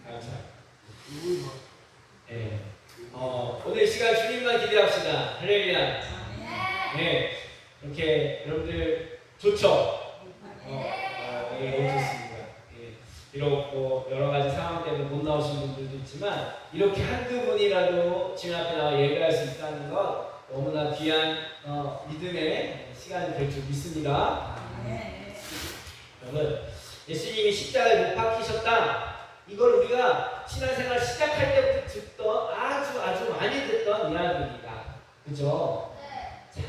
감사합니다. 네. 오늘 시간 주님만 기대합시다. 할렐루야. 네. 이렇게 여러분들 좋죠? 예, 너무 좋습니다. 예. 비록 뭐 여러 가지 상황 때문에 못 나오신 분들도 있지만 이렇게 한두 분이라도 주님 앞에 나와 예배할 수 있다는 것 너무나 귀한 믿음의 시간이 될 줄 믿습니다. 여러분, 예수님이 십자가에 못 박히셨다. 이걸 우리가 신앙생활 시작할 때부터 듣던 아주 많이 듣던 이야기입니다. 그죠? 자,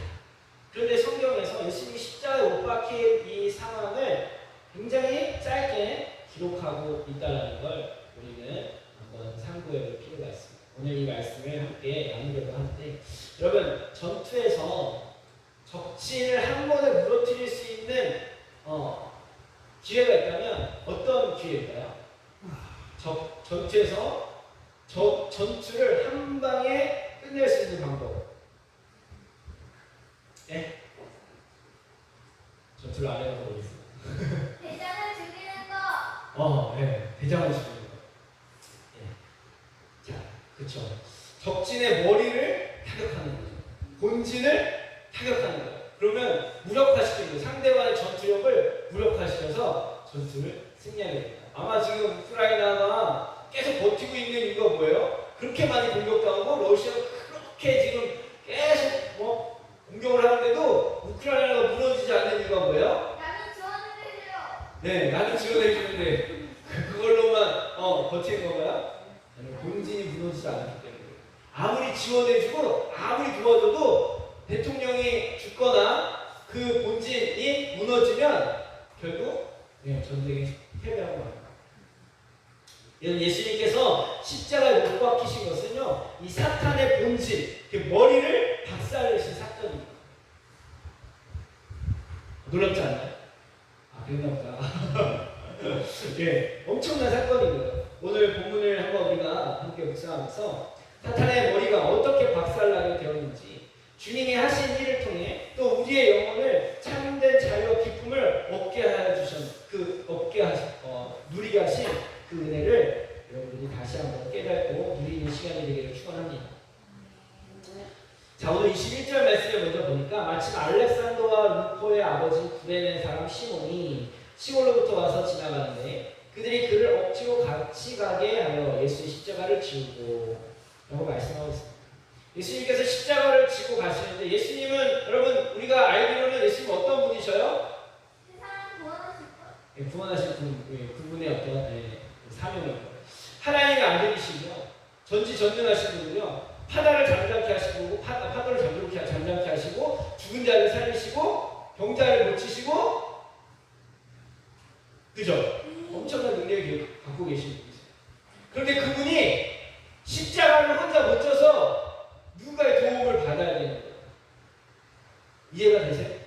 그런데 성경에서 예수님이 십자가에 못 박힌 이 상황을 굉장히 짧게 기록하고 있다는 걸 우리는 한번 참고해 볼 필요가 있습니다. 오늘 이 말씀을 함께 나누려고 하는데, 여러분, 전투에서 적진을 한 번에 무너뜨릴 수 있는 기회가 있다면 어떤 기회일까요? 전투에서 전투를 한 방에 끝낼 수 있는 방법. 네? 전투를 안 해봐서 모르겠어요. 대장을 죽이는 거. 네. 대장을 죽이는 거. 네. 자, 그쵸. 적진의 머리를 타격하는 거죠. 본진을 타격하는 거예요. 그러면 무력화시키는 거예요. 상대방의 전투력을 무력화시켜서 전투를 승리하게 됩니다. 아마 지금 우크라이나가 계속 버티고 있는 이유가 뭐예요? 그렇게 많이 공격당하고 러시아가 그렇게 지금 계속 뭐 공격을 하는데도 우크라이나가 무너지지 않는 이유가 뭐예요? 남이 지원해주세요. 네, 나는 지원해주는데 그걸로만 버티는 건가요? 본진이 무너지지 않았기 때문에. 아무리 지원해주고 아무리 도와줘도 대통령이 죽거나 그 본진이 무너지면 결국 전쟁에 패배하고 맙니다. 예수님께서 십자가에 못 박히신 것은요, 이 사탄의 본질, 그 머리를 박살내신 사건입니다. 놀랍지 않나요? 그랬나 보다. 예, 엄청난 사건이고요. 오늘 본문을 한번 우리가 함께 묵상하면서 사탄의 머리가 어떻게 박살나게 되었는지, 주님이 하신 일을 통해 또 우리의 영혼을 참된 자유와 기쁨을 누리게 하신 그 은혜를 여러분들이 다시 한번 깨닫고 누리는 시간이 되기를 축원합니다. 자, 오늘 21절 말씀을 먼저 보니까 마침 알렉산더와 루포의 아버지 구레네 사람 시몬이 시골로부터 와서 지나가는데 그들이 그를 억지로 같이 가게 하여 예수의 십자가를 지우고 라고 말씀하고 있습니다. 예수님께서 십자가를 지고 가시는데, 예수님은 여러분 우리가 알기로는 예수님 어떤 분이셔요? 세상을 구원하실 것. 구원하실 그분의 어떤 사명이고, 하나님의 아들이시며 전지전능하신 분이요, 바다를 잠잠케 하시고 파도를 잠잠케 하시고 죽은 자를 살리시고 병자를 고치시고, 그죠? 엄청난 능력을 갖고 계신 분이세요. 그런데 그분이 십자가를 혼자 못 져서 누군가의 도움을 받아야 되는 거예요. 이해가 되세요?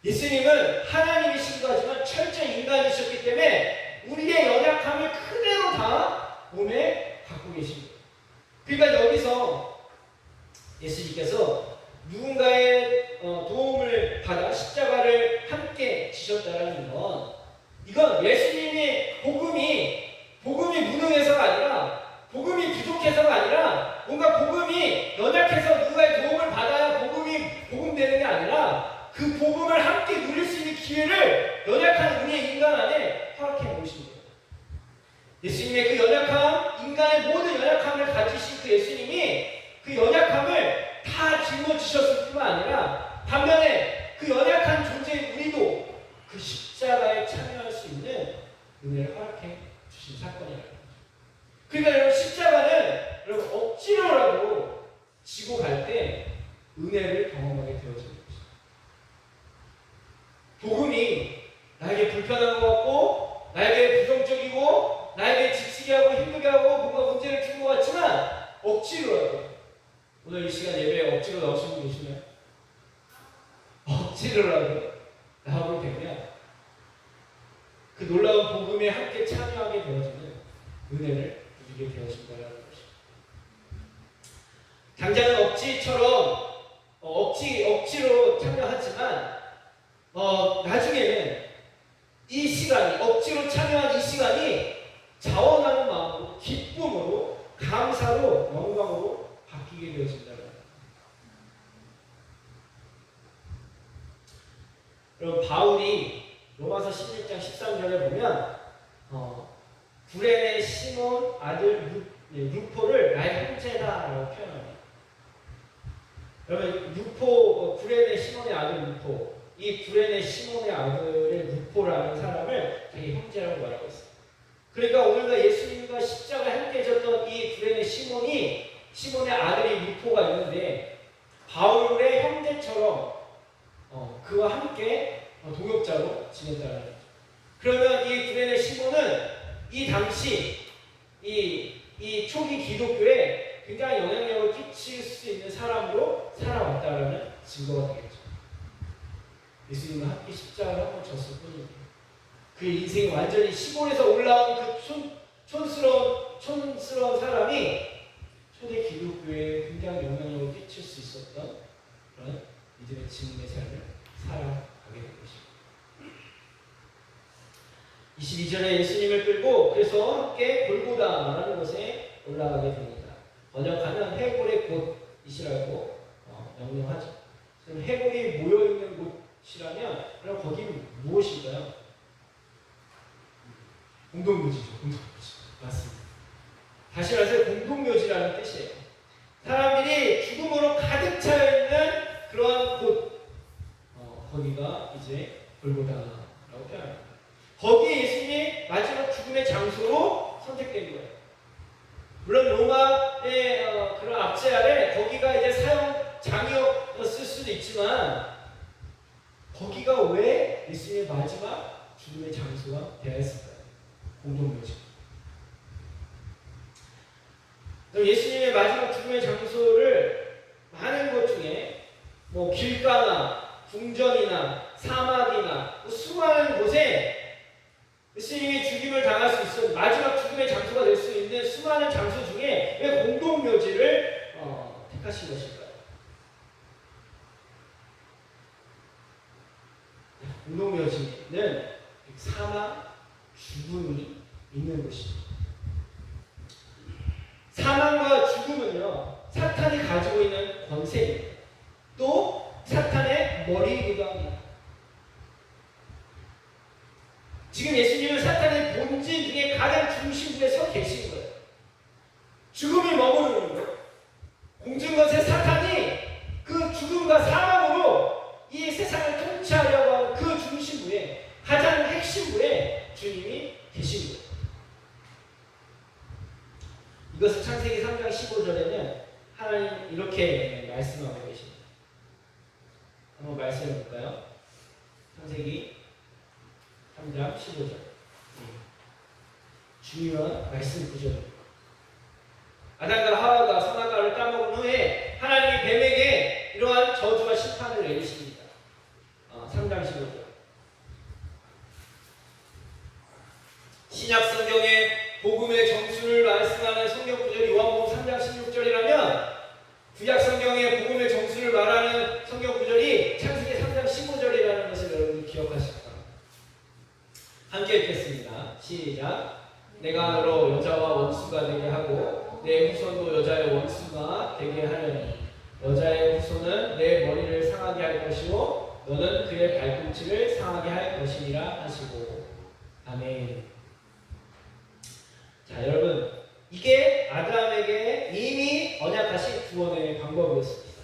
예수님은 하나님이시기도 하지만 철저히 인간이셨기 때문에 우리의 연약함을 그대로 다 몸에 갖고 계신 거예요. 그러니까 여기서 예수님께서 누군가의 도움을 받아 십자가를 함께 지셨다는 건, 이건 예수님의 복음이 무능해서가 아니라, 복음이 부족해서가 아니라, 뭔가 복음이 연약해서 누가의 도움을 받아야 복음 되는 게 아니라, 그 복음을 함께 누릴 수 있는 기회를 연약한 우리의 인간 안에 허락해 놓으신 거예요. 예수님의 그 연약함, 인간의 모든 연약함을 가지신 그 예수님이 그 연약함을 다 짊어지셨을 뿐만 아니라, 반면에 그 연약한 존재인 우리도 그 십자가에 참여할 수 있는 은혜를 허락해 주신 사건이라는 거죠. 그러니까 여러분, 십자가는 여러분 억지로라도 지고 갈 때 은혜를 경험하게 되어지는 것입니다. 복음이 나에게 불편한 것 같고, 나에게 부정적이고, 나에게 지치게 하고 힘들게 하고 뭔가 문제를 준 것 같지만, 억지로라도, 오늘 이 시간 예배에 억지로 나오신 분 계시나요? 억지로라도 나오게 되면 그 놀라운 복음에 함께 참여하게 되어지는 은혜를 누리게 되어진다는 것입니다. 당장은 억지처럼 억지로 참여하지만 나중에는 이 시간이 억지로 참여한 이 시간이 자원하는 마음으로 기쁨으로 감사로 영광으로 바뀌게 되어진다는 거예요. 그럼 바울이 로마서 16장 13절에 보면 구레네 시몬 아들 루포를 나의 형제다라고 표현합니다. 그러면 구레네 시몬의 아들 루포, 이 구레네 시몬의 아들의 루포라는 사람을 자기 형제라고 말하고 있어요. 그러니까 오늘날 예수님과 십자가에 함께 졌던 이 구레네 시몬의 아들이 루포가 있는데 바울의 형제처럼 그와 함께 동역자로 지냈다는 거죠. 그러면 이 구레네 시몬은 이 당시 이 초기 기독교에 굉장히 영향력을 끼칠 수 있는 사람으로 살아왔다라는 증거가 되겠죠. 예수님과 함께 십자가를 한번 졌을 뿐입니다. 그 인생이 완전히 시골에서 올라온 그 촌스러운 사람이 초대 기독교에 굉장히 영향력을 끼칠 수 있었던 그런 믿음의 증인의 삶을 살아가게 된 것입니다. 22절에 예수님을 끌고 그래서 함께 골고다라는 곳에 올라가게 됩니다. 번역하면 해골의 곳이라고 명명하죠. 그럼 해골이 모여있는 곳이라면 그럼 거기는 무엇인가요? 공동묘지죠. 공동묘지. 맞습니다. 다시 말해서 공동묘지라는 뜻이에요. 사람들이 죽음으로 가득 차여있는 그러한 곳, 거기가 이제 골고다라고 표현합니다. 거기에 예수님이 마지막 죽음의 장소로 선택된 거예요. 물론 로마의 그런 압제 아래 거기가 이제 사형장이었을 수도 있지만 거기가 왜 예수님의 마지막 죽음의 장소가 되었을까요? 공동묘지. 그럼 예수님의 마지막 죽음의 장소를 많은 것 중에 뭐 길가나 궁전이나 사막이나 수많은 곳에 예수님이 죽임을 당할 수 있는 마지막 죽음의 장소가 될 수 있는 수많은 장소 중에 왜 공동묘지를 택하신 것일까요? 공동묘지는 사망, 죽음이 있는 곳입니다. 사망과 죽음은요, 사탄이 가지고 있는 권세입니다. 또 사탄의 머리이기도 합니다. 지금 예수님은 사탄의 본질 중에 가장 중심부에 서 계신 거예요. 죽음이 머무르는 거예요. 공중것의 사탄이 그 죽음과 사망으로 이 세상을 통치하려고 하는 그 중심부에 가장 핵심부에 주님이 계신 거예요. 이것을 창세기 3장 15절에는 하나님 이렇게 말씀하고 계십니다. 한번 말씀해 볼까요? 창세기 3장 15절. 중요한 말씀 구절입니다. 아담과 하와가 선악과를 따먹은 후에 하나님이 뱀에게 이러한 저주와 심판을 내리십니다. 3장 15절. 신약 성경에 복음의 정수를 말씀하는 성경 구절이 요한복음 3장 16절이라면 구약 성경에 복음의 정수를 말하는 성경 구절이 창세기 3장 15절이라는 것을 여러분이 기억하실 겁니다. 함께 읽겠습니다. 시작. 내가 너로 여자와 원수가 되게 하고 내 후손도 여자의 원수가 되게 하려니 여자의 후손은 내 머리를 상하게 할 것이요 너는 그의 발꿈치를 상하게 할 것이니라 하시고. 아멘. 자, 여러분, 이게 아담에게 이미 언약하신 구원의 방법이었습니다.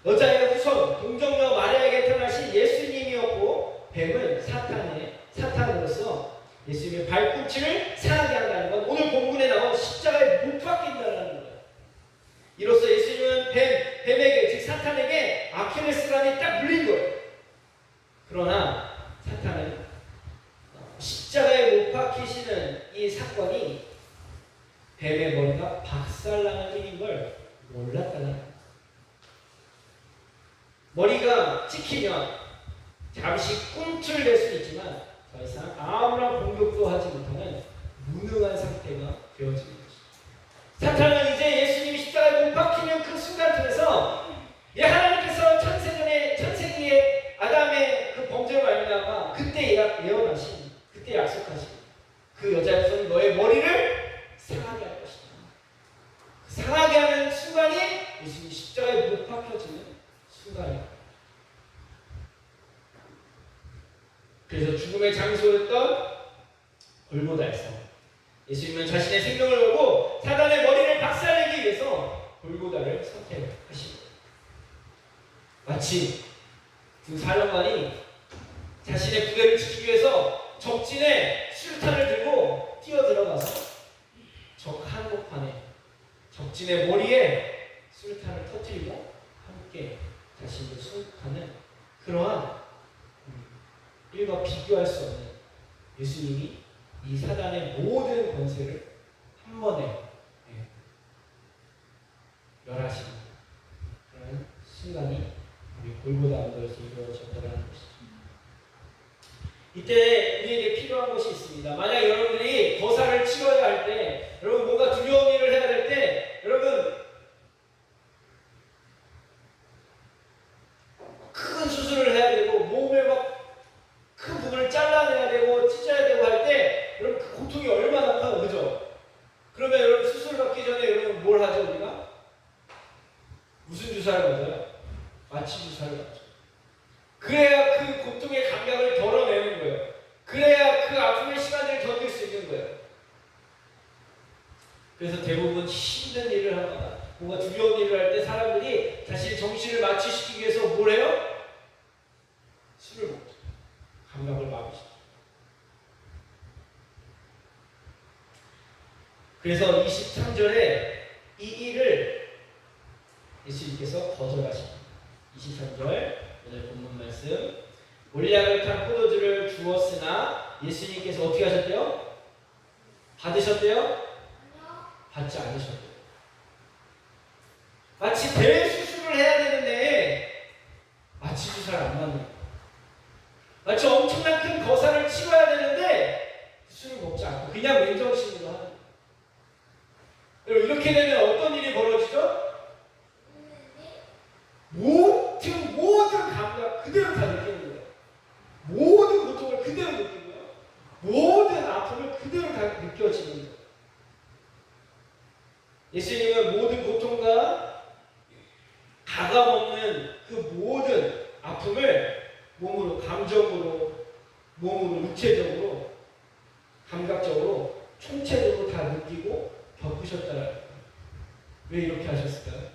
여자의 후손 동정녀 마리아에게 태어나신 예수님이었고 뱀은 사탄으로서 예수님의 발꿈치를 상하게 한다는 건 오늘 본문에 나온 십자가에 못 박힌다는 거예요. 이로써 예수님은 뱀에게 즉 사탄에게 아킬레스건이 딱 물린 거예요. 그러나 사탄은 십자가에 못 박히시는 이 사건이 뱀의 머리가 박살나는 일인 걸 몰랐다는 거예요. 머리가 찍히면 잠시 꿈틀댈 수 있지만 더 이상 아무런 공격도 하지 못하는 무능한 상태가 되어지는 것입니다. 사탄은 이제 예수님이 십자가에 못 박히는 그 순간쯤에서 하나님께서 그래서 죽음의 장소였던 골고다에서 예수님은 자신의 생명을 걸고 사단의 머리를 박살내기 위해서 골고다를 선택하신 거예요. 마치 두 사령관이 자신의 부대를 지키기 위해서 적진에 수류탄을 들고 뛰어들어가서 적 한복판에 적진의 머리에 수류탄을 터뜨리고 함께 자신을 수습하는 그러한 일과 비교할 수 없는 예수님이 이 사단의 모든 권세를 한 번에 멸하시는 그런 순간이 우리 골고다 언덕에서 이루어졌다는 것이죠. 이때 우리에게 필요한 것이 있습니다. 만약 여러분들이 거사를 치러야 할 때, 여러분 뭔가 두려운 일을 해야 될 때, 여러분 큰 수술을 해야 되고 몸에 막 큰 부분을 잘라내야 되고 찢어야 되고 할 때, 여러분 그 고통이 얼마나 커요, 그죠? 그러면 여러분 수술 받기 전에 여러분 뭘 하죠 우리가? 무슨 주사를 맞아요? 마취 주사를 맞죠. 그래야 그 고통의 감각을 덜어내는 거예요. 그래야 그 아픔의 시간을 견딜 수 있는 거예요. 그래서 대부분 힘든 일을 하거나 뭔가 두려운 일을 할 때 사람들이 자신의 정신을 마취시키기 위해서 뭘 해요? 술을 먹죠. 감각을 마비시키죠. 그래서 23절에 이 일을 예수님께서 거절하십니다. 23절 오늘 본문 말씀, 몰약을 탄 포도주를 주었으나 예수님께서 어떻게 하셨대요? 받으셨대요? 받지 않으셨대요. 마치 배 수술을 해야 되는데 마취 주사를 안 맞는 거예요. 마치 엄청난 큰 거사를 치러야 되는데 술을 먹지 않고 그냥 맨정신으로 하는 거예요. 여러분 이렇게 되면 어떤 일이 벌어지죠? 모든 감각 그대로 다 느끼는 거예요. 모든 고통을 그대로 느끼고요. 모든 아픔을 그대로 다 느껴지는 거예요. 예수님은 모든 고통과 가감없는 그 모든 아픔을 몸으로, 감정으로, 몸으로, 육체적으로, 감각적으로, 총체적으로 다 느끼고 겪으셨다는 거예요. 왜 이렇게 하셨을까요?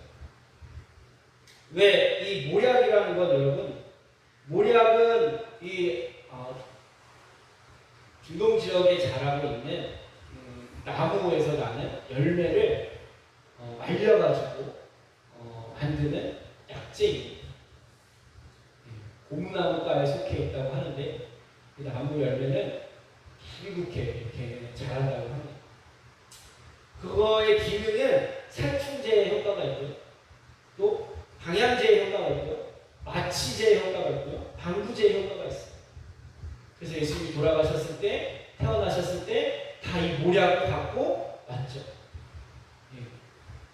왜 이 모략이라는 건 여러분, 모략은 이 중동 지역에 자라고 있는 나무에서 나는 열매를 말려가지고 만드는 약재입니다. 고무나무과에 속해 있다고 하는데 그 나무 열매는 길게 이렇게 자란다고 합니다. 그거의 기능은 살충제 효과가 있고요. 또 방향제 효과가 있고요. 마취제 효과가 있고요. 방부제 효과가 있어요. 그래서 예수님이 돌아가셨을 때, 태어나셨을 때 다 이 모략을 갖고 왔죠. 예.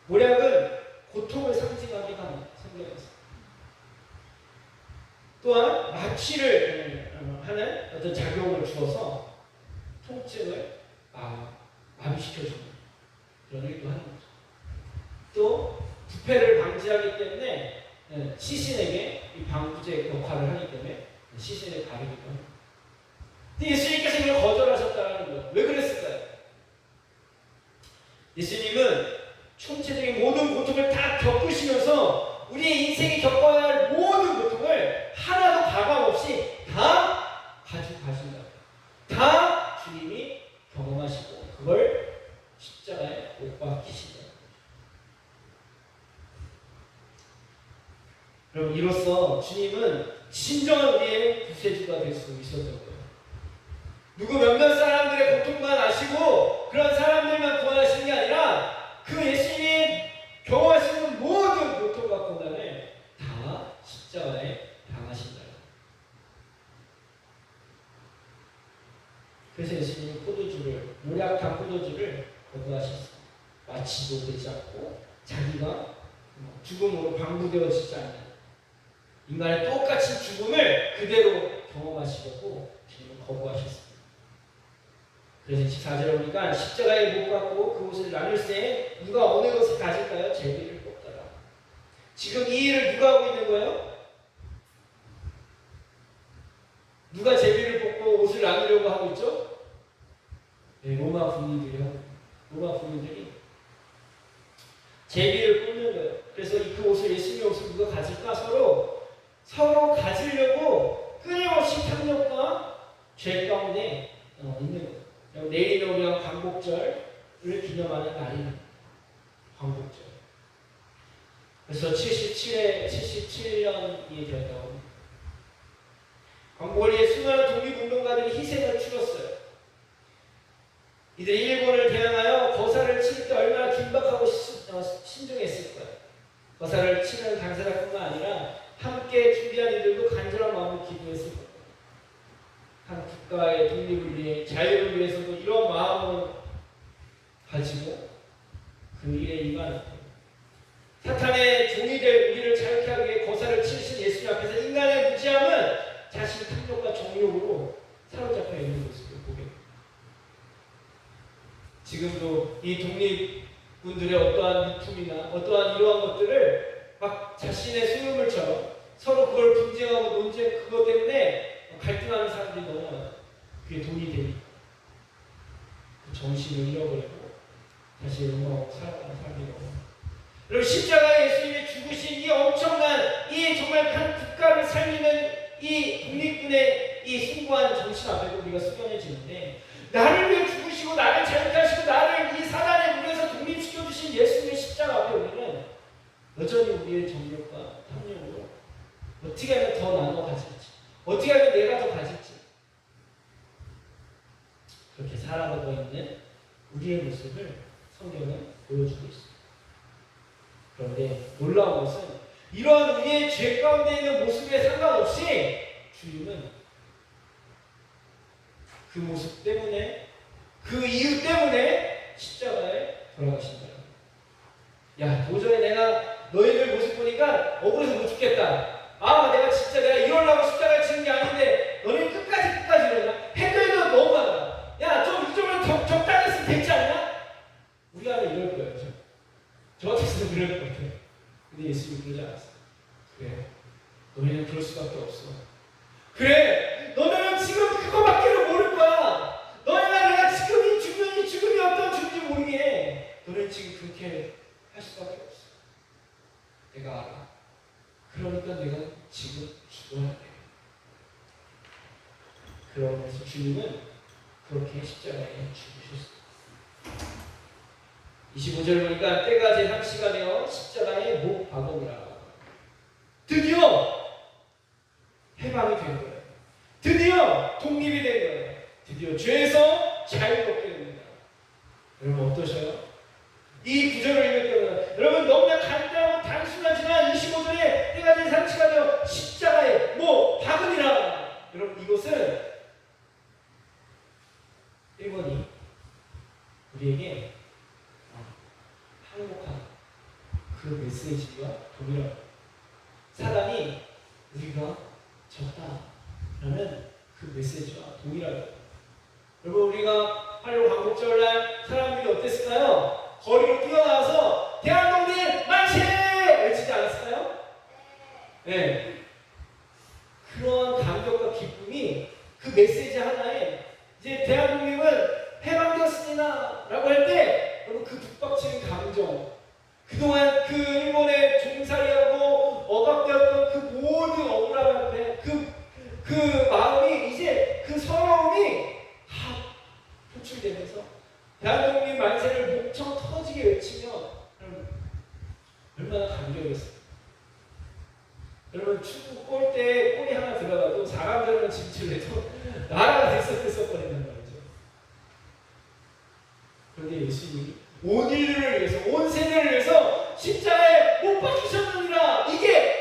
모략은 고통을 상징하기도 합니다. 성경에서. 또한 마취를 하는 어떤 작용을 주어서 통증을 마비시켜주는 그런 일도 하는 거죠. 또 부패를 방지하기 때문에 시신에게 이 방부제 역할을 하기 때문에 시신을 가리기도 합니다. 근데 예수님께서 이걸 거절하셨다는 거예요. 왜 그랬을까요? 예수님은 총체적인 모든 고통을 다 겪으시면서 우리의 인생이 겪어야 할 모든 고통을 하나도 가감 없이 다 가지고 가신다. 다 주님이 경험하시고 그걸 십자가에 못 박히신다. 그럼 이로써 주님은 진정한 우리의 구세주가 될 수 있었던 거예요. 누구 몇몇 사람들의 고통만 아시고 그런 사람들만 구원하시는 게 아니라 그 예수님이 경험하시는 모든 고통과 고난을 다 십자가에 당하신다. 그래서 예수님은 포도주를, 모략한 포도주를 거부하셨습니다. 마취도 되지 않고 자기가 죽음으로 방부되어지지 않는 인간의 똑같이 죽음을 그대로 경험하시려고 주님은 거부하셨습니다. 그래서 24절에 보니까 십자가에 못 박고 그곳을 나눌세 누가 어느 것을 가질까요? 제비를 뽑더라. 지금 이 일을 누가 하고 있는 거예요? 누가 제비를 뽑고 옷을 나누려고 하고 있죠? 네, 로마 군인들이 제비를 뽑는 거예요. 그래서 그 옷을, 예수님의 옷을 누가 가질까? 서로 가지려고 끊임없이 탐욕과 죄 가운데 있는 거예요. 내일은 우리가 광복절을 기념하는 날입니다. 광복절. 그래서 77년이 되었다고 합니다. 광복을 위해 수많은 독립운동가들이 희생을 치렀어요. 이들이 일본을 대항하여 거사를 칠 때 얼마나 긴박하고 신중했을 거예요. 거사를 치는 당사자뿐만 아니라 함께 준비한 이들도 간절한 마음으로 기도했을 거예요. 한 국가의 독립을 위해, 자유를 위해서도 이런 마음을 가지고 그 일에 임하는 거예요. 사탄의 종이 될 우리를 자유케 하기 위해 거사를 치신 예수님 앞에서 인간의 무지함은 자신 탐욕과 정욕으로 사로잡혀 있는 모습을 보게 됩니다. 지금도 이 독립군들의 어떠한 유품이나 어떠한 이러한 것들을 막 자신의 소유물처럼 서로 그걸 분쟁하고 논쟁, 그것 때문에 갈등하는 사람들이 너무 많아요. 그게 돈이 되니까 그 정신을 잃어버리고 다시 영광하고 살아가는 사람들이 너무 많아요. 여러분, 십자가에 예수님이 죽으신 이 엄청난, 이 정말 한 국가를 살리는 이 독립군의 이 숭고한 정신 앞에도 우리가 숙연해지는데, 나를 위해 죽으시고 나를 자유케 하시고 나를 이 사단의 물에서 독립시켜 주신 예수님의 십자가 앞에 우리는 여전히 우리의 정욕과 탐욕으로 어떻게 하면 더 나눠 가질지, 어떻게 하면 내가 더 가질지, 그렇게 살아가고 있는 우리의 모습을 성경은 보여주고 있습니다. 그런데 놀라운 것은 이러한 우리의 죄 가운데 있는 모습에 상관없이 주님은 그 모습 때문에, 그 이유 때문에 십자가에 돌아가신다. 야, 도저히 내가 너희들 모습 보니까 억울해서 못 죽겠다. 내가 진짜 내가 이러려고 십자가에 치는 게 아닌데 너희는 끝까지 이러냐? 해도 너무하다. 야, 좀 이 정도는 적당히 했으면 되지 않냐? 우리 안에 이럴 거예요. 저 같았으면 그럴 것 같아요. 근데 예수님이 그러지 않았어요. 그래, 너희는 그럴 수밖에 없어. 그래, 너네는 지금 그거밖에 모를 거야. 너네가 내가 지금이 죽음이 어떤 죽음인지 모르게 너네는 지금 그렇게 할 수밖에 없어. 내가 알아. 그러니까 내가 지금 죽어야 돼. 그러면서 주님은 그렇게 십자가에 죽으셨어요. 25절 보니까 때가 제3시가 되어 십자가에 못 박음이라. 드디어 해방이 된 거예요. 드디어 독립이 된 거예요. 드디어 죄에서 자유롭게 됩니다. 여러분 어떠셔요? 이 구절을 읽을 때마다 여러분 너무나 간단하고 단순하지만 25절에 때가 제3시가 되어 십자가에 못 박음이라. 여러분 이것은 1번이 우리에게 행복한 그 메시지와 동일한, 사단이 우리가 졌다라는 그 메시지와 동일하다. 여러분 우리가 8월 광복절날 사람들이 어땠을까요? 거리로 뛰어나와서 대한독립 만세! 외치지 않았을까요? 네. 그런 감격과 기쁨이 그 메시지 하나에 이제 대한독립은 해방되었습니다 라고 할 때 여러분 그 북박치는 감정, 그동안 그 일본의 종살이하고 억압되었던 그 모든 억울함 앞에 그 마음이 이제 그 서러움이 다 표출되면서 대한독립 만세를 목청 터지게 외치면 얼마나 감격이었어요. 여러분 축구 골대에 골이 하나 들어가도 사람들은 진출해도 나라가 들썩들썩거린단 말이죠. 그런데 예수님이 온 인류를 위해서, 온 세대를 위해서 십자가에 못 박히셨느니라. 이게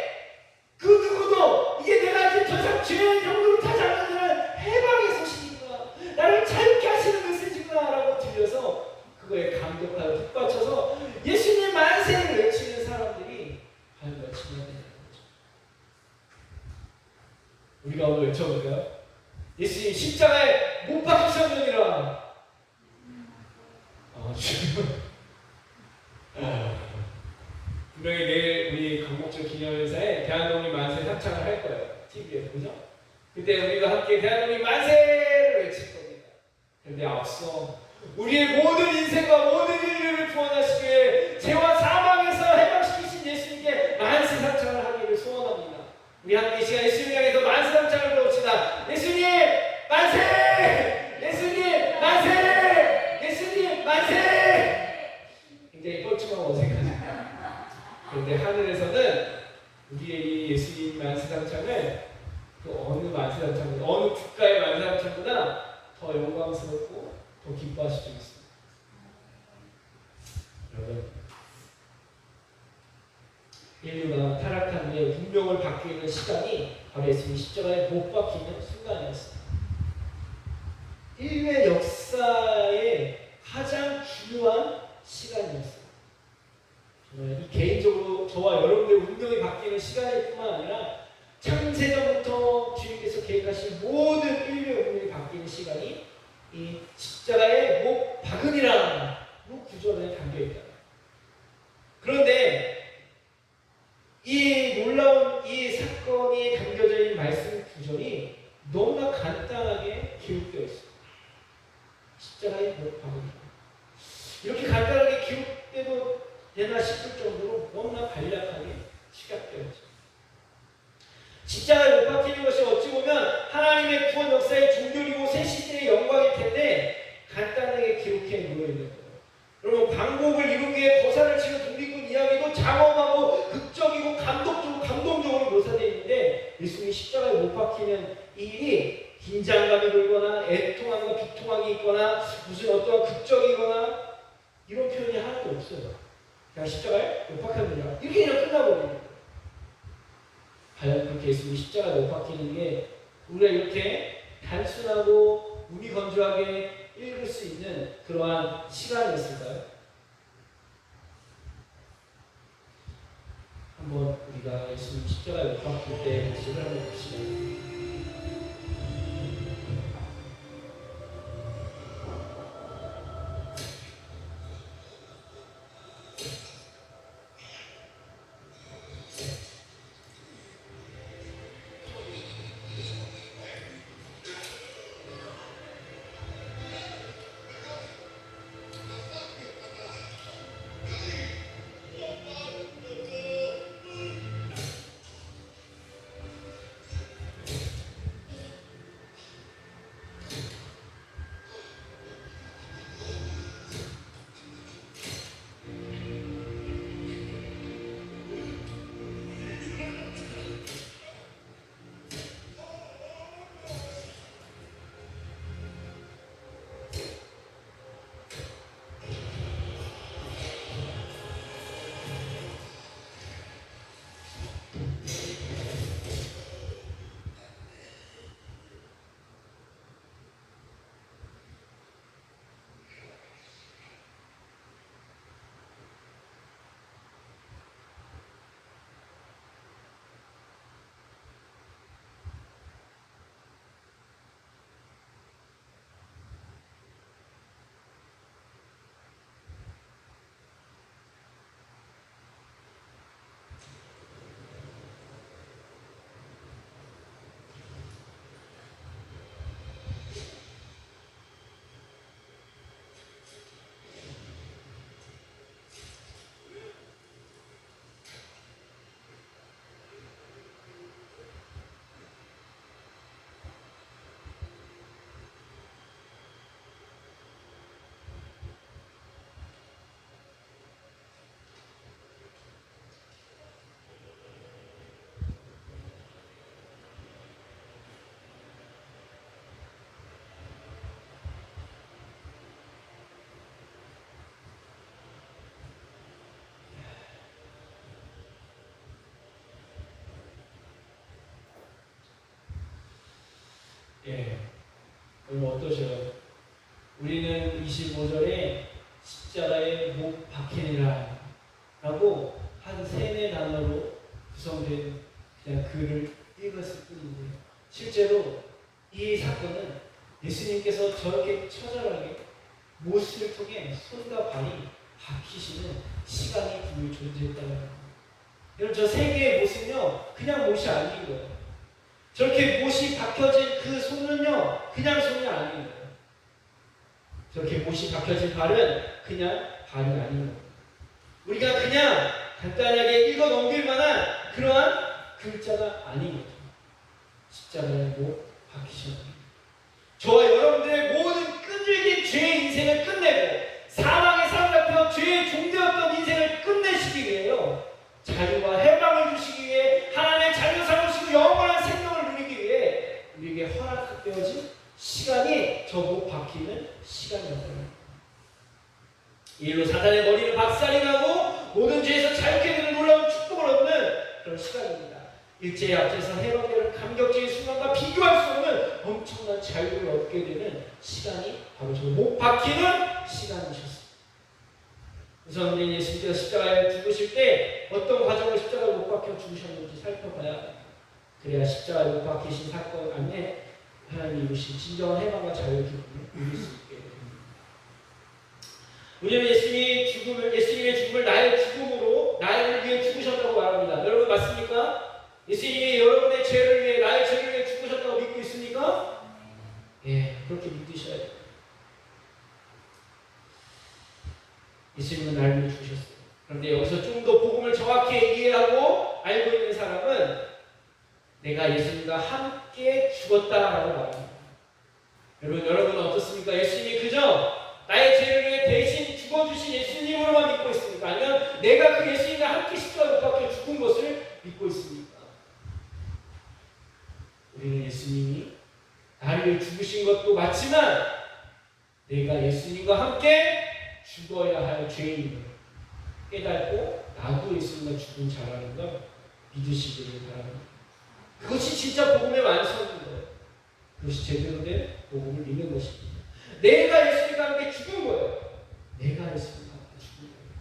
그 누구도 이게 내가 이제 더 이상 죄의 정도로 타지 않는 자는 해방의 소식이구나, 나를 자유케 하시는 메시지구나 라고 들려서 그거에 감격하여 북받쳐서 예수님 만세를 외치는 사람들이 과연 몇이나 되는 거죠. 우리가 오늘 외쳐볼까요? 예수님 십자가에 못 박히셨느니라. 분명히 내일 우리 광복절 기념행사에 대한독립 만세 합창을 할 거예요. TV에서, 그죠? 그때 우리가 함께 대한민국 만세를 외칠 겁니다. 그런데 앞서 우리의 모든 인생과 모든 인류를 구원하시기 위해 죄와 사망에서 해방시키신 예수님께 만세상창을 하기를 소원합니다. 우리 함께 이 시간 예수님 향해서 만세상창을 부릅시다. 예수님 만세! 예수님 만세! 예수님 만세! 굉장히 뻘쭘하고 어색하죠. 그런데 하늘에서는 우리의 이 예수님 만세상창을 그 어느 만세상창, 어느 국가의 만세상창보다 더 영광스럽고 더 기뻐하실 수 있습니다. 여러분, 인류가 타락한 후에 운명을 바뀌는 시간이 바로 예수님 십자가에 못 박히는 순간이었습니다. 인류의 역사의 가장 중요한 시간이었어요. 정말 이 개인적으로 저와 여러분의 운명이 바뀌는 시간일 뿐만 아니라 창세전부터 주님께서 계획하신 모든 인류의 운명이 바뀌는 시간이 이 십자가에 못 박으니라는 구절에 담겨있다. 그런데 이 놀라운 이 사건이 담겨져 있는 말씀 구절이 너무나 간단하게 기록되어 있습니다. 십자가에 못 박으니라. 이렇게 간단하게 기록돼도 되나 싶을 정도로 너무나 간략하게 시각되어 있습니다. 십자가에 못 박히는 것이 어찌 보면 하나님의 구원 역사의 종결이고 새 시대의 영광일 텐데 간단하게 기록해 놓여 있는 거예요. 여러분, 광복을 이루기 위해 거사를 치는 독립군 이야기도 장엄하고 극적이고 감동적으로 묘사되어 있는데 예수님이 십자가에 못 박히는 이 일이 긴장감이 들거나 애통함과 비통함이 있거나 무슨 어떠한 극적이거나 이런 표현이 하나도 없어요. 그냥 십자가에 못 박혔느냐 이렇게 그냥 끝나버리는 거예요. 과연 그렇게 예수님이 십자가에 못 박히는 게 우리가 이렇게 단순하고 무미건조하게 읽을 수 있는 그러한 시간이었을까요? 한번 우리가 예수님 십자가에 못 박힐 때 모습을 한번 봅시다. 예, 여러분 어떠세요? 우리는 25절에 십자가에 못 박히니라 라고 한 3-4 단어로 구성된 그냥 글을 읽었을 뿐인데 실제로 이 사건은 예수님께서 저렇게 처절하게 못을 통해 손과 발이 박히시는 시간이 분명히 존재했다는 겁니다. 여러분, 저 3개의 못은요 그냥 못이 아닌 거예요. 저렇게 못이 박혀진 그 손은요, 그냥 손이 아닌 거예요. 저렇게 못이 박혀진 발은 그냥 발이 아닌 거예요. 우리가 그냥 간단하게 읽어 넘길 만한 그러한 글자가 아닌 거죠. 십자가에 못 박히셨습니다. 저와 여러분들의 모든 끈질긴 죄의 인생을 끝내고 사망의 삶 앞에서 죄의 종되었던 인생을 끝내시기 위해요. 자유와 해방을 주시기 위해 하나님의 자녀 삼으시고 영원한 생명을 누리기 위해 우리에게 허락되어진 시간이 저 못 박히는 시간이었습니다. 이 일로 사단의 머리를 박살이 나고 모든 죄에서 자유케 되는 놀라운 축복을 얻는 그런 시간입니다. 일제의 앞에서 헤롯의 감격적인 순간과 비교할 수 없는 엄청난 자유를 얻게 되는 시간이 바로 저 못 박히는 시간이셨습니다. 우선 우리 예수님께서 십자가에 죽으실 때 어떤 과정으로 십자가에 못 박혀 죽으셨는지 살펴봐야 그래야 십자가에 못 박히신 사건 안에 하나님이 이루신 진정한 해방과 자유를 누릴 수 있게 됩니다. 우리는 예수님의 죽음을 나의 죽음으로 나를 위해 죽으셨다고 말합니다. 여러분 맞습니까? 예수님이 여러분의 죄를 위해 나의 죄를 위해 죽으셨다고 믿고 있습니까? 예, 그렇게 믿으셔야 돼요. 예수님은 나를 위해 죽으셨어요. 그런데 여기서 좀 더 복음을 정확히 이해하고 알고 있는 사람은 내가 예수님과 함께 죽었다라고 말합니다. 여러분 어떻습니까? 예수님이 그저 나의 죄를 위해 대신 죽어주신 예수님으로만 믿고 있습니까? 아니면 내가 그 예수님과 함께 십자가에 못 박혀 죽은 것을 믿고 있습니까? 우리는 예수님이 나를 위해 죽으신 것도 맞지만 내가 예수님과 함께 죽어야 할 죄인을 깨닫고 나도 예수님과 죽은 자라는 걸 믿으시기를 바랍니다. 그것이 진짜 복음의 완성인 거예요. 그것이 제대로 된 복음을 믿는 것입니다. 내가 예수님과 함께 죽은 거예요. 내가 예수님과 함께 죽은 거예요.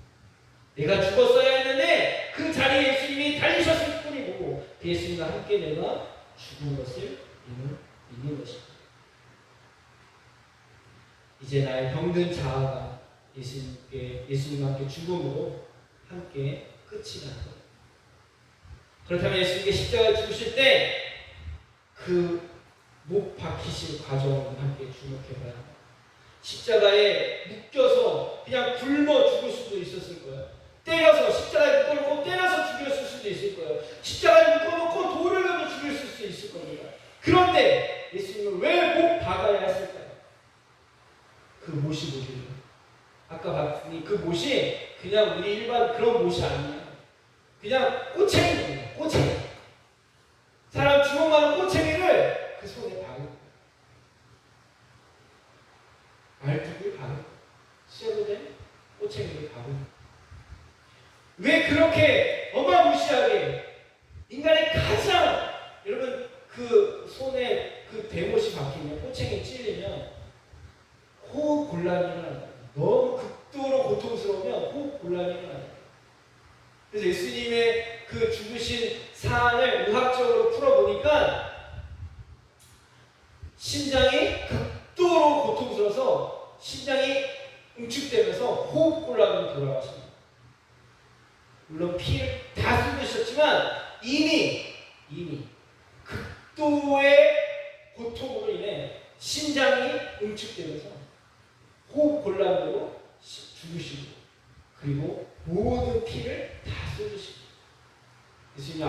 내가 죽었어야 했는데 그 자리에 예수님이 달리셨을 뿐이고 그 예수님과 함께 내가 죽은 것을 믿는 것입니다. 이제 나의 병든 자아가 예수님과 함께 죽음으로 함께 끝이 난 거예요. 그렇다면 예수님께 십자가에 죽으실 때 그 못 박히실 과정을 함께 주목해봐야 합니다. 십자가에 묶여서 그냥 굶어 죽을 수도 있었을 거예요. 때려서 십자가에 묶어놓고 때려서 죽였을 수도 있을 거예요. 십자가에 묶어놓고 돌을 넣어 죽였을 수 있을 겁니다. 그런데 예수님은 왜 못 박아야 했을까요? 그 못이 뭐예요? 아까 봤더니 그 못이 그냥 우리 일반 그런 못이 아니에요. 그냥 꼬챙이입니다. 꼬챙이. 사람 주먹 많은 꼬챙이를 그 손에 박은 말뚝을 박은 쇠로 된 꼬챙이를 박은 왜 그렇게 어마무시하게 인간의 가장 여러분 그 손에 그 대못이 박히면 꼬챙이 찔리면 호흡 곤란이 일어납니다. 너무 극도로 고통스러우면 호흡 곤란이 일어납니다. 그래서 예수님의 그 죽으신 사안을 의학적으로 풀어보니까 심장이 극도로 고통스러워서 심장이 응축되면서 호흡곤란으로 돌아가십니다. 물론 피를 다 쏟으셨지만 이미 극도의 고통으로 인해 심장이 응축되면서 호흡곤란으로 죽으시고 그리고 모든 피를 다 쏟으십니다. 예수님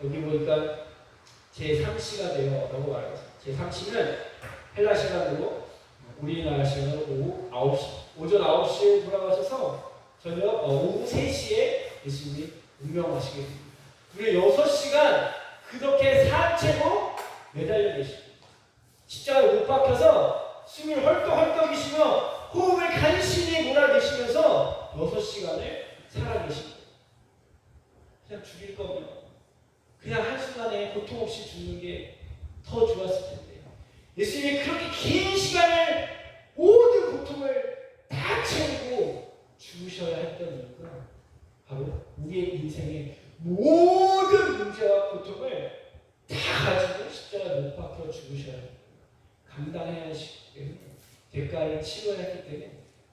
여기 보니까 제3시가 되어라고 말합니다. 제3시는 헬라 시간으로 우리나라 시간으로 오후 9시, 오전 9시에 돌아가셔서 저녁 오후 3시에 예수님이 운명하시게 됩니다. 무려 6시간 그렇게 산채로 매달려 계십니다. 십자가에 못 박혀서 숨을 헐떡헐떡이시며 호흡을 간신히 몰아내시면서 6시간을 살아계십니다. 그냥 죽일 거면 그냥 한순간에 고통 없이 죽는 게 더 좋았을 텐데 예수님이 그렇게 긴 시간을 모든 고통을 다 채우고 죽으셔야 했던 이유가 바로 우리의 인생의 모든 문제와 고통을 다 가지고 십자가에 못 박혀 죽으셔야 합니다. 감당해야 하시기 때문에 대가를 치러야 했기 때문에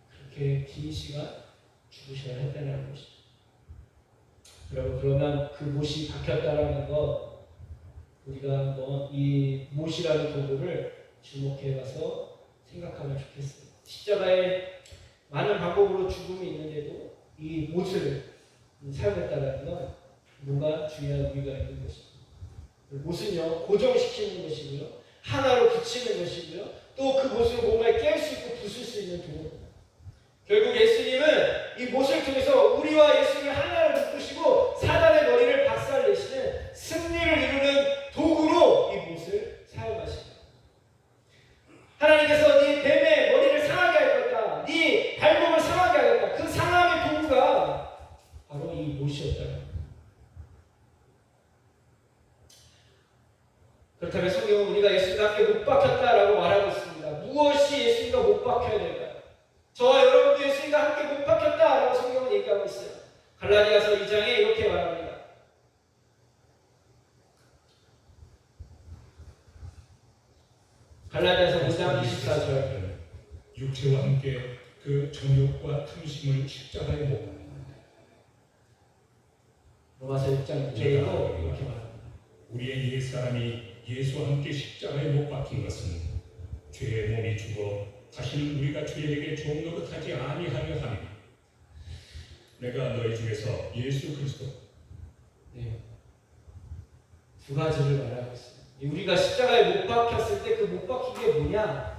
그렇게 긴 시간 죽으셔야 했다는 것이죠. 여러분 그러면 그 못이 박혔다라는 것 우리가 한번 이 못이라는 도구를 주목해 봐서 생각하면 좋겠어요. 십자가에 많은 방법으로 죽음이 있는데도 이 못을 사용했다는 건 뭔가 중요한 의미가 있는 것입니다. 못은요, 고정시키는 것이고요, 하나로 붙이는 것이고요, 또 그 못으로 뭔가를 깰 수 있고 부술 수 있는 도구입니다. 결국 예수님은 이 못을 통해서 우리와 예수님을 하나로 묶으시고 사단의 머리를 박살내시는 승리를 이루는 도구로 이 못을 사용하십니다. 하나님께서 네 뱀의 머리를 상하게 할 거다, 네 발목을 상하게 하겠다. 그 상함의 도구가 바로 이 못이었다. 그렇다면 성경은 우리가 예수님과 함께 못 박혔다라고 말하고 있습니다. 무엇이 예수님과 못 박혀야 될까요? 저와 여러분도 예수님과 함께 못 박혔다라고 성경은 얘기하고 있어요. 갈라디아서 2장에 이렇게 말합니다. 갈라디아서 5장 24절. 육체와 함께 그 정욕과 탐심을 십자가에 못 박는다. 로마서 6장 6절에도 이렇게 말합니다. 우리의 옛사람이 예수와 함께 십자가에 못 박힌 것은 죄의 몸이 죽어 다시는 우리가 죄에게 종 노릇하지 아니하려 함이니 내가 너희 중에서 예수 그리스도. 네. 두 가지를 말하고 있어요. 우리가 십자가에 못 박혔을 때 그 못 박힌 게 뭐냐?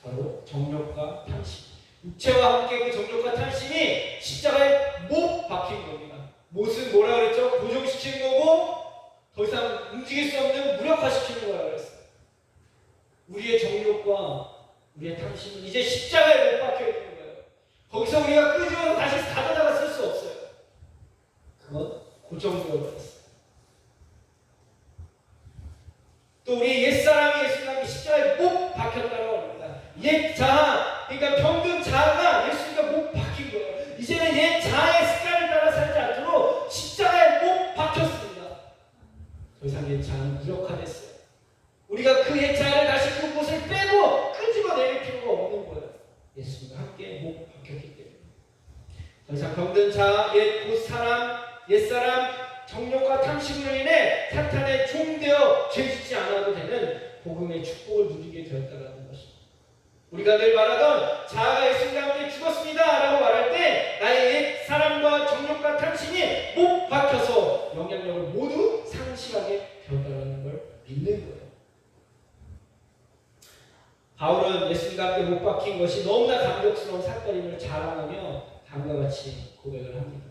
바로 정욕과 탐심. 육체와 함께 그 정욕과 탐심이 십자가에 못 박힌 겁니다. 못은 뭐라 그랬죠? 고정시키는 거고 더 이상 움직일 수 없는 무력화시키는 거라 그랬어요. 우리의 정욕과 우리의 탐심은 이제 십자가에 못 박혀 있는 거예요. 거기서 우리가 끄집어서 다시 가져다가 쓸 수 없어요. 그건 고정되어 버렸어요. 또 우리 옛사람이 예수님과 십자가에 못 박혔다고 합니다. 옛 자아, 그러니까 병든 자아가 예수님과 못 박힌 거예요. 이제는 옛 자아의 습관을 따라 살지 않도록 십자가에 못 박혔습니다. 더 이상 옛 자아는 무력화됐어요. 우리가 그 옛 자아를 다시 그곳을 빼고 끄집어내릴 필요가 없는 거예요. 예수님과 함께 못 박혔기 때문에. 더 이상 병든 자아, 옛사람, 정욕과 탐심으로 인해 사탄의 종되어 죄짓지 않아도 되는 복음의 축복을 누리게 되었다는 것입니다. 우리가 늘 말하던 자아가 예수님과 함께 죽었습니다 라고 말할 때 나의 옛 사람과 정욕과 탐심이 못 박혀서 영향력을 모두 상실하게 되었다는 걸 믿는 거예요. 바울은 예수님과 함께 못 박힌 것이 너무나 감격스러운 사건임을 자랑하며 다음과 같이 고백을 합니다.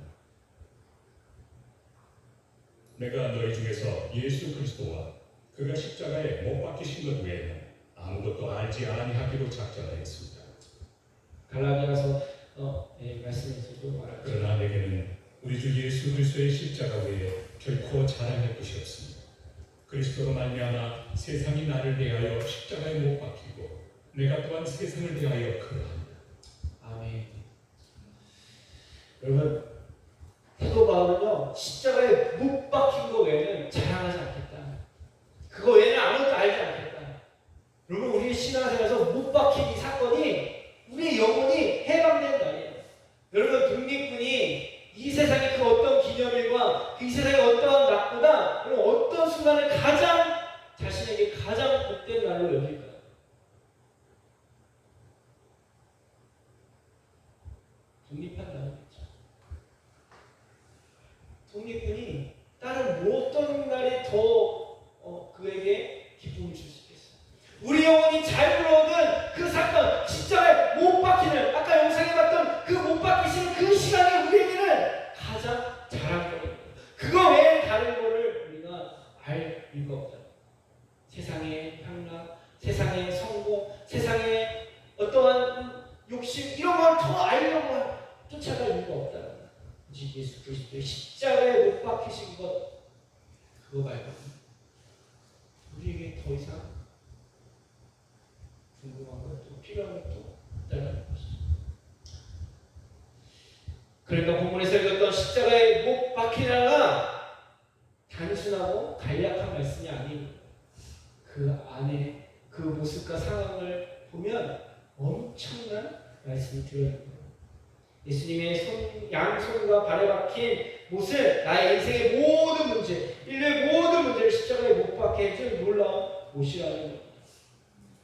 내가 너희 중에서 예수 그리스도와 그가 십자가에 못 박히신 것 외에는 아무것도 알지 아니하기로 작정하였습니다. 갈라디아서 말씀에서도 말하죠. 그러나 내게는 우리 주 예수 그리스도의 십자가 외에 결코 자랑할 것이 없습니다. 그리스도로 말미암아 세상이 나를 대하여 십자가에 못 박히고 내가 또한 세상을 대하여 그러합니다. 아멘. 여러분, 사도 바울은요 십자가에 못 박힌 거 외에는 자랑하지 않겠다. 그거 외에는 아무것도 알지 않겠다. 여러분, 우리 신앙생활에서 못 박힌 이 사건이 우리 영혼이 해방된 날이에요. 여러분, 독립군이 이 세상의 그 어떤 기념일과 이 세상의 어떠한 낙보다 어떤 순간을 자신에게 가장 복된 날로 여길까요? 독립한 날이겠죠. 독립군이 다른 어떤 날이 더 그에게 기쁨을 줄 수 있겠어요. 우리 영혼이 잘 불러오는 그 사건, 십자가에 못 박히는, 아까 영상에 봤던 그 못 박히시는 그 시간이 우리에게는 가장 자랑거리입니다. 그거 외에 다른 거를 우리가 알 이유가 없다. 세상의 향락, 세상의 성공, 세상의 어떠한 욕심, 이런 걸 더 알려고 쫓아갈 이유가 없다. 오직 예수 그리스도의 십자가에 못 박히신 것, 그거 말고는 우리에게 더 이상 궁금한 것도 필요한 것도 없다는 것이죠. 그러니까 본문에서 읽었던 십자가에 못 박히다가 단순하고 간략한 말씀이 아닙니다. 그 안에 그 모습과 상황을 보면 엄청난 말씀이 들어있는 거예요. 예수님의 양손과 발에 박힌 못은 나의 인생의 모든 문제, 인류의 모든 문제를 곳이라는 겁니다.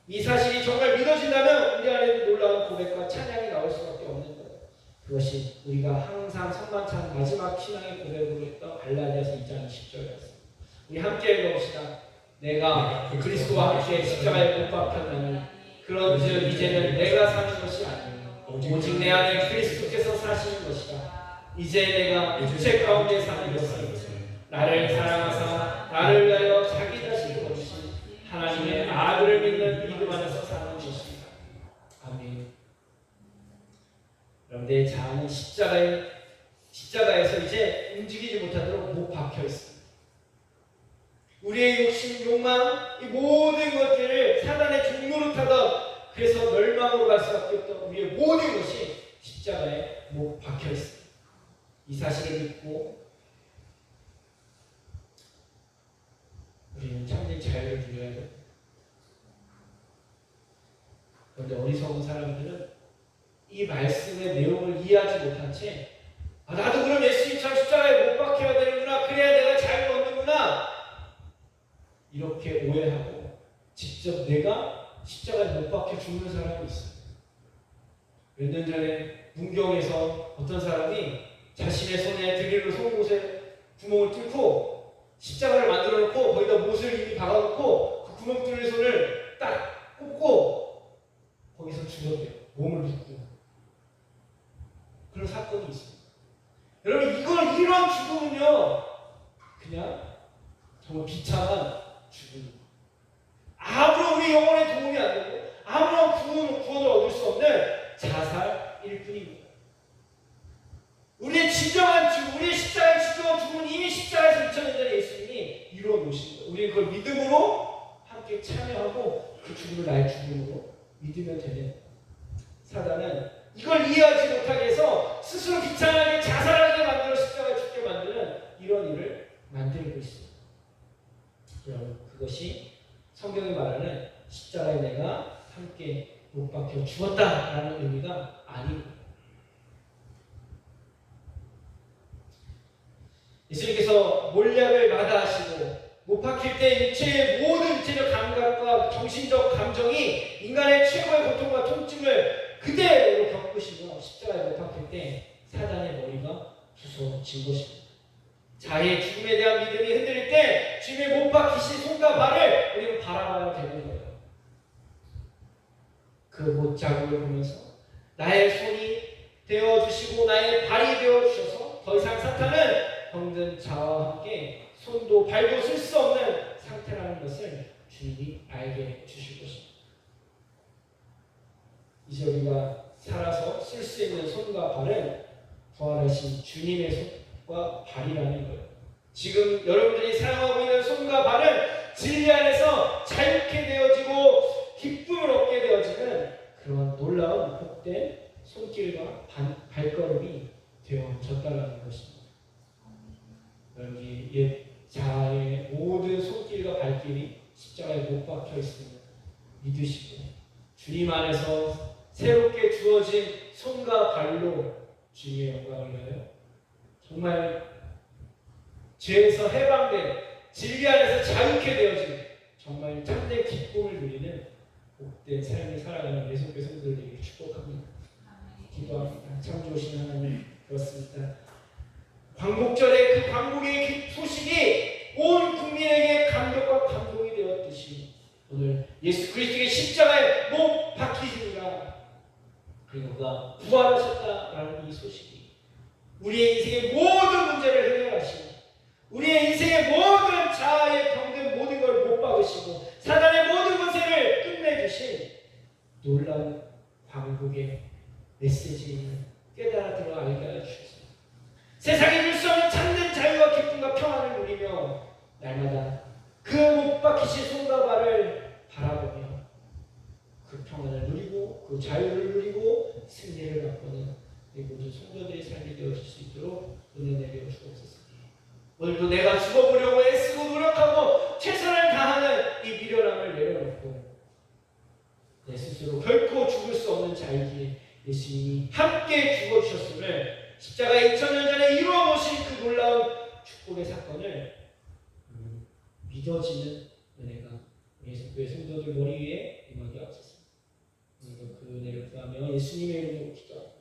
이 사실이 정말 믿어진다면 우리 안에도 놀라운 고백과 찬양이 나올 수밖에 없는 거예요. 그것이 우리가 항상 성만찬 마지막 신앙의 고백으로 했던 갈라디아서 2장 20절이었습니다. 우리 함께 읽어봅시다. 내가 그리스도와 함께 십자가에 못 박혔나니 그런즉 이제는 내가 사는 것이 아니요 오직 내 안에 그리스도께서 사시는 것이라. 이제 내가 육체 가운데 사는 것은 나를 사랑하사 나를 위하여 자기 자신을 거두신 하나님의 아들을 믿는 믿음 안에서 사는 것입니다. 아멘. 여러분, 내 자아는 십자가에서 이제 움직이지 못하도록 못 박혀 있습니다. 우리의 욕심, 욕망, 이 모든 것들을 사단의 종로로 타던, 그래서 멸망으로 갈 수밖에 없던 우리의 모든 것이 십자가에 못 박혀 있습니다. 이 사실을 믿고 우리는 참된 자유를 누려야 됩니다. 그런데 어리석은 사람들은 이 말씀의 내용을 이해하지 못한 채 나도 그럼 예수님처럼 십자가에 못 박혀야 되는구나, 그래야 내가 자유를 얻는구나, 이렇게 오해하고 직접 내가 십자가에 못 박혀 죽는 사람이 있어요. 몇 년 전에 문경에서 어떤 사람이 자신의 손에 드릴로 송곳에 구멍을 뚫고 십자가를 만들어 놓고 거기다 못을 이미 박아놓고 그 구멍 뚫린 손을 딱 꽂고 거기서 죽었대요. 몸을 눕고. 그런 사건이 있습니다. 여러분, 이런 죽음은요, 그냥 정말 비참한 죽음입니다. 아무런 우리 영혼에 도움이 안 되고 아무런 구원을 얻을 수 없는 자살일 뿐입니다. 우리의 진정한 죽음, 우리의 십자가의 진정한 죽음은 이미 십자가에서 2000년 전에 예수님이 이루어 놓으신 거예요. 우리는 그걸 믿음으로 함께 참여하고 그 죽음을 나의 죽음으로 믿으면 되는 거예요. 사단은 이걸 이해하지 못하게 해서 스스로 비참하게 자살하게 만들어 십자가에 죽게 만드는 이런 일을 만들고 있습니다. 여러분, 그것이 성경이 말하는 십자가에 내가 함께 못 박혀 죽었다라는 의미가 아니고, 예수님께서 몰약을 마다하시고 못 박힐 때 육체의 모든 육체적 감각과 정신적 감정이 인간의 최고의 고통과 통증을 그대로 겪으시고 십자가에 못 박힐 때 사단의 머리가 부서진 것입니다. 자기의 죽음에 대한 믿음이 흔들릴 때 주님의 못 박히신 손과 발을 우리는 바라봐야 되는 거예요. 그 못 자국을 보면서 나의 손이 되어주시고 나의 발이 되어주셔서 더 이상 사탄은 병든 자와 함께 손도 발도 쓸 수 없는 상태라는 것을 주님이 알게 해주실 것입니다. 이제 우리가 살아서 쓸 수 있는 손과 발은 부활하신 주님의 손과 발이라는 거예요. 지금 여러분들이 사용하고 있는 손과 발은 진리 안에서 자유케 되어지고 기쁨을 얻게 되어지는 그런 놀라운 복된 손길과 발걸음이 되어졌다는 것입니다. 여기 옛 자아의 모든 손길과 발길이 십자가에 못 박혀 있음을 믿으시고 주님 안에서 새롭게 주어진 손과 발로 주님의 영광을 위하여 정말 죄에서 해방된 진리 안에서 자유케 되어진 정말 참된 기쁨을 누리는 복된 삶을 살아가는 예수님의 성도들 되기를 축복합니다. 기도합니다. 참 좋으신 하나님, 그렇습니다. 광복절의 그 광복의 소식이 온 국민에게 감격과 감동이 되었듯이 오늘 예수 그리스도의 십자가에 못 박히시니라, 그리고 그가 부활하셨다라는 이 소식이 우리의 인생의 모든 문제를 해결하시고 우리의 인생의 모든 자아의 병든 모든 걸 못 박으시고 사단의 모든 권세를 끝내주신 놀라운 광복의 메시지를 깨달아 들어 알게 하여 주셨습니다. 세상에 줄 수 없는 참된 자유와 기쁨과 평안을 누리며 날마다 그 못 박히신 손과 발을 바라보며 그 평안을 누리고 그 자유를 누리고 승리를 맛보는 이 모든 성도들의 삶이 되어질 수 있도록 은혜 내려 주옵소서. 오늘도 내가 죽어보려고 애쓰고 노력하고 최선을 다하는 이 미련함을 내려놓고 내 스스로 결코 죽을 수 없는 자유기에 예수님이 함께 죽어주셨음을 십자가 2000년 전에 이루어놓으신 그 놀라운 축복의 사건을 믿어지는 은혜가 예수교회 성도들 머리 위에 임하게 하옵소서. 오늘도 그 은혜를 구하며 예수님의 이름으로 기도합니다.